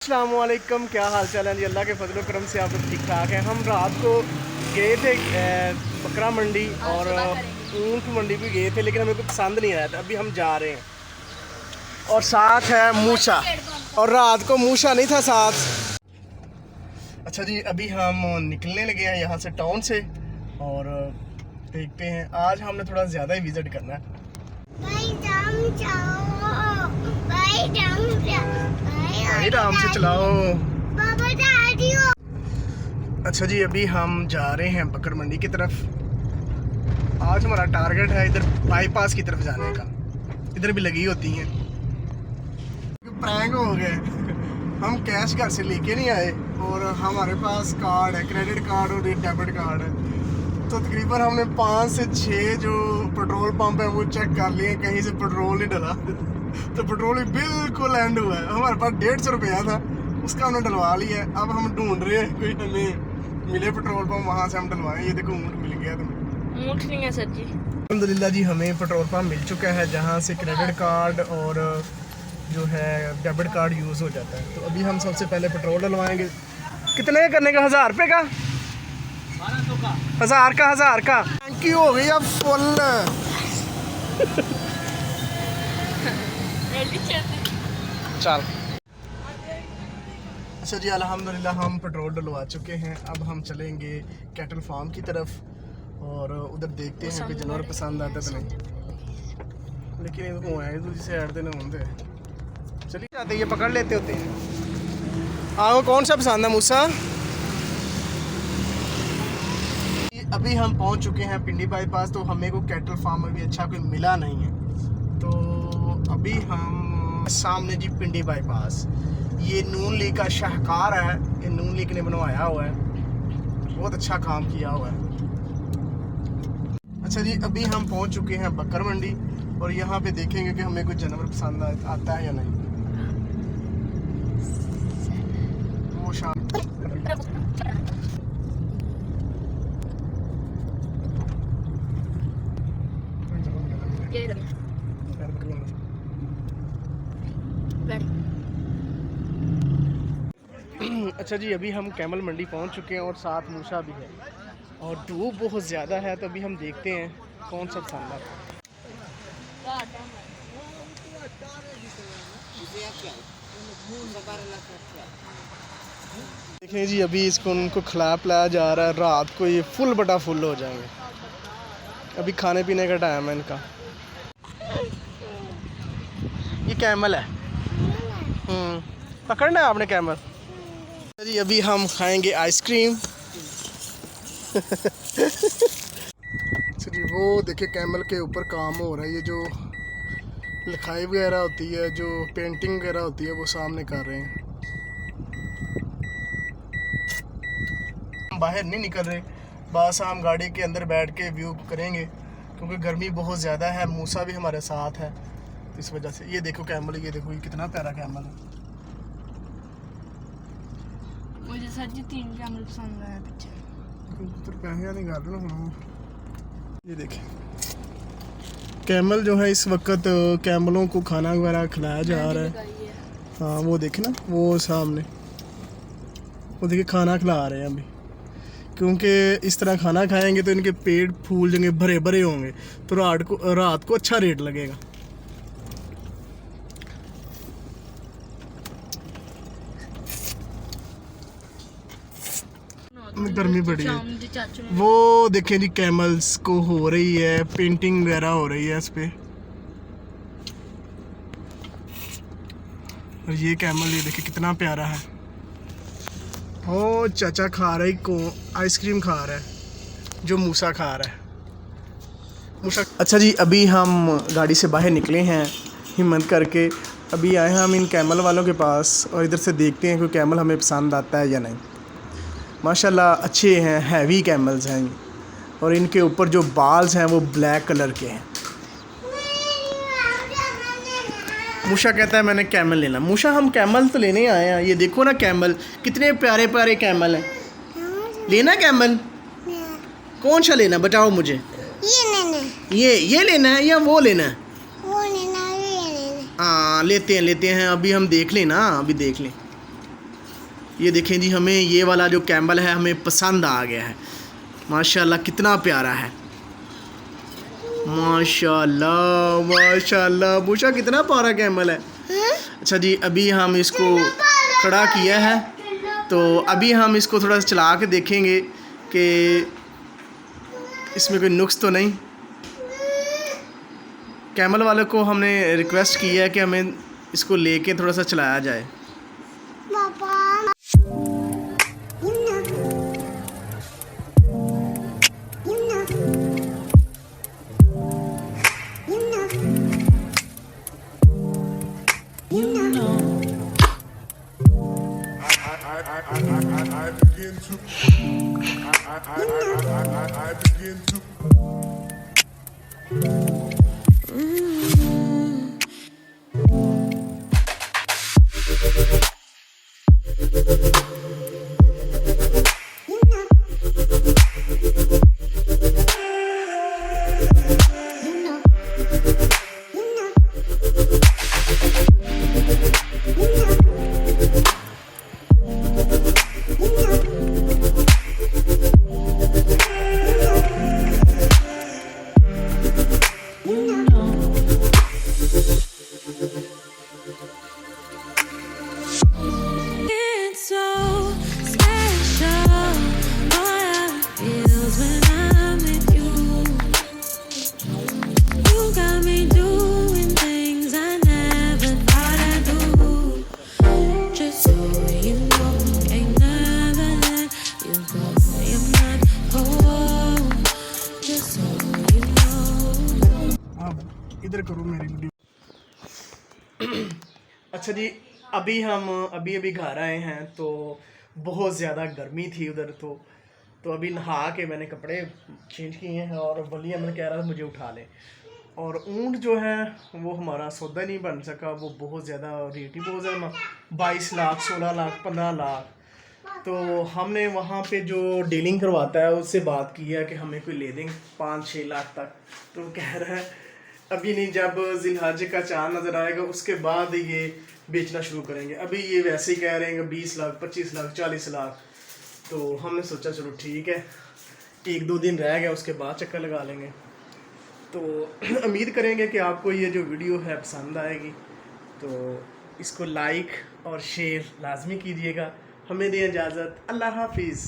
अस्सलाम वालेकुम, क्या हाल चाल है जी। अल्लाह के फजल करम से आप लोग ठीक ठाक हैं। हम रात को गए थे बकरा मंडी और ऊँट मंडी भी गए थे, लेकिन हमें कुछ पसंद नहीं आया था। अभी हम जा रहे हैं और साथ है मूसा, और रात को मूसा नहीं था साथ। अच्छा जी, अभी हम निकलने लगे हैं यहाँ से टाउन से, और देखते हैं आज हमने थोड़ा ज़्यादा ही विज़िट करना है। भाई आराम से चलाओ। अच्छा जी, अभी हम जा रहे हैं बकर मंडी की तरफ। आज हमारा टारगेट है इधर बाईपास की तरफ जाने का। इधर भी लगी होती हैं। प्रैंक हो गए, हम कैश घर से लेके नहीं आए और हमारे पास कार्ड है, क्रेडिट कार्ड और डेबिट कार्ड है। तो तकरीबन हमने 5 से 6 जो पेट्रोल पंप है वो चेक कर लिए, कहीं से पेट्रोल नहीं डला। तो पेट्रोल भी बिल्कुल एंड हुआ है। हमारे पास 150 रुपया था, उसका हमने डलवा लिया है। अब हम ढूंढ रहे हैं कोई हमें मिले पेट्रोल पंप, वहाँ से हम डलवाएं। ये देखो ऊँट मिल गया। तुम्हें ऊँट नहीं है सर जी। अल्हम्दुलिल्लाह जी, हमें पेट्रोल पंप मिल चुका है जहाँ से क्रेडिट कार्ड और जो है डेबिट कार्ड यूज़ हो जाता है। तो अभी हम सबसे पहले पेट्रोल डलवाएंगे। कितने करने का? 1000 रुपये का, 1000 का टैंकी हो गई अब फुल। चल। अच्छा जी, अल्हम्दुलिल्लाह हम पेट्रोल डलवा चुके हैं। अब हम चलेंगे कैटल फार्म की तरफ और उधर देखते हैं कि जानवर पसंद आता तो नहीं, लेकिन इनको है जिसे ऐड देने होंगे। चलिए जाते, ये पकड़ लेते होते हैं। आओ, कौन सा पसंद है मूसा? अभी हम पहुंच चुके हैं पिंडी बाईपास। तो हमें को कैटल फार्म में भी अच्छा कोई मिला नहीं है। तो अभी हम सामने जी पिंडी बाईपास, ये नून लीग का शाहकार है। ये नून लीग ने बनवाया हुआ है, बहुत अच्छा काम किया हुआ है। अच्छा जी, अभी हम पहुंच चुके हैं बकर मंडी और यहाँ पे देखेंगे कि हमें कोई जानवर पसंद आता है या नहीं। वो शाम अच्छा जी, अभी हम कैमल मंडी पहुंच चुके हैं और साथ मूसा भी है और धूप बहुत ज़्यादा है। तो अभी हम देखते हैं कौन सा पसंद आता है। देखें जी, अभी इसको उनको खिलाया पिलाया जा रहा है। रात को ये फुल बटा फुल हो जाएंगे। अभी खाने पीने का टाइम है इनका। ये कैमल है। पकड़ना है आपने कैमल। जी, अभी हम खाएंगे आइसक्रीम। जी, वो देखिए कैमल के ऊपर काम हो रहा है। ये जो लिखाई वगैरह होती है, जो पेंटिंग वगैरह होती है, वो सामने कर रहे हैं। हम बाहर नहीं निकल रहे, बस हम गाड़ी के अंदर बैठ के व्यू करेंगे क्योंकि गर्मी बहुत ज़्यादा है। मूसा भी हमारे साथ है, इस वजह से। ये देखो कैमल, ये देखो, ये कितना प्यारा कैमल है। मुझे सर जी 3 कैमल पसंद आया पीछे। पैसे नहीं कर रहे। ये देखें कैमल जो है, इस वक्त कैमलों को खाना वगैरह खिलाया जा रहा है। हाँ, वो देखे ना, वो सामने, वो देखिए खाना खिला रहे हैं अभी। क्योंकि इस तरह खाना खाएंगे तो इनके पेट फूल जाएंगे, भरे भरे होंगे, तो रात को अच्छा रेट लगेगा। गर्मी बड़ी है। वो देखें जी, कैमल्स को हो रही है पेंटिंग वगैरह हो रही है इस पे। और ये कैमल, ये देखिए कितना प्यारा है। ओ चाचा खा रहा है को आइसक्रीम खा रहा है, जो मूसा खा रहा है। मूसा। अच्छा जी, अभी हम गाड़ी से बाहर निकले हैं हिम्मत करके। अभी आए हैं हम इन कैमल वालों के पास और इधर से देखते हैं कोई कैमल हमें पसंद आता है या नहीं। माशाल्लाह अच्छे हैं, हैवी कैमल्स हैं और इनके ऊपर जो बाल्स हैं वो ब्लैक कलर के हैं। मूसा कहता है मैंने कैमल लेना। मूसा, हम कैमल तो लेने आए हैं। ये देखो ना कैमल, कितने प्यारे प्यारे कैमल हैं। लेना कैमल? कौन सा लेना बताओ मुझे। ये लेना है या वो लेना है? वो लेना है, ये लेना है। हाँ, लेते हैं। अभी हम देख लें ना, अभी देख लें। ये देखें जी, हमें ये वाला जो कैमल है हमें पसंद आ गया है। माशाल्लाह कितना प्यारा है, माशाल्लाह माशाल्लाह। बूशा कितना प्यारा कैमल है। अच्छा जी, अभी हम इसको खड़ा किया है, तो अभी हम इसको थोड़ा सा चला के देखेंगे कि इसमें कोई नुक्स तो नहीं। कैमल वाले को हमने रिक्वेस्ट की है कि हमें इसको लेके थोड़ा सा चलाया जाए। I begin to इधर करो मेरी वीडियो। अच्छा जी, अभी हम अभी घर आए हैं, तो बहुत ज़्यादा गर्मी थी उधर, तो अभी नहा के मैंने कपड़े चेंज किए हैं और वली अमन कह रहा था मुझे उठा ले। और ऊँट जो है वो हमारा सौदा नहीं बन सका, वो बहुत ज़्यादा रेट ही बहुत ज़्यादा, 22 लाख 16 लाख 15 लाख। तो हमने वहाँ पे जो डीलिंग करवाता है उससे बात की है कि हमें कोई ले देंगे 5-6 लाख तक। तो वो कह रहा है अभी नहीं, जब जिलहज का चाँद नज़र आएगा उसके बाद ये बेचना शुरू करेंगे। अभी ये वैसे ही कह रहे हैं 20 लाख 25 लाख 40 लाख। तो हमने सोचा चलो ठीक है, 1-2 दिन रह गया उसके बाद चक्कर लगा लेंगे। तो उम्मीद करेंगे कि आपको ये जो वीडियो है पसंद आएगी, तो इसको लाइक और शेयर लाजमी कीजिएगा। हमें दें इजाज़त, अल्लाह हाफिज़।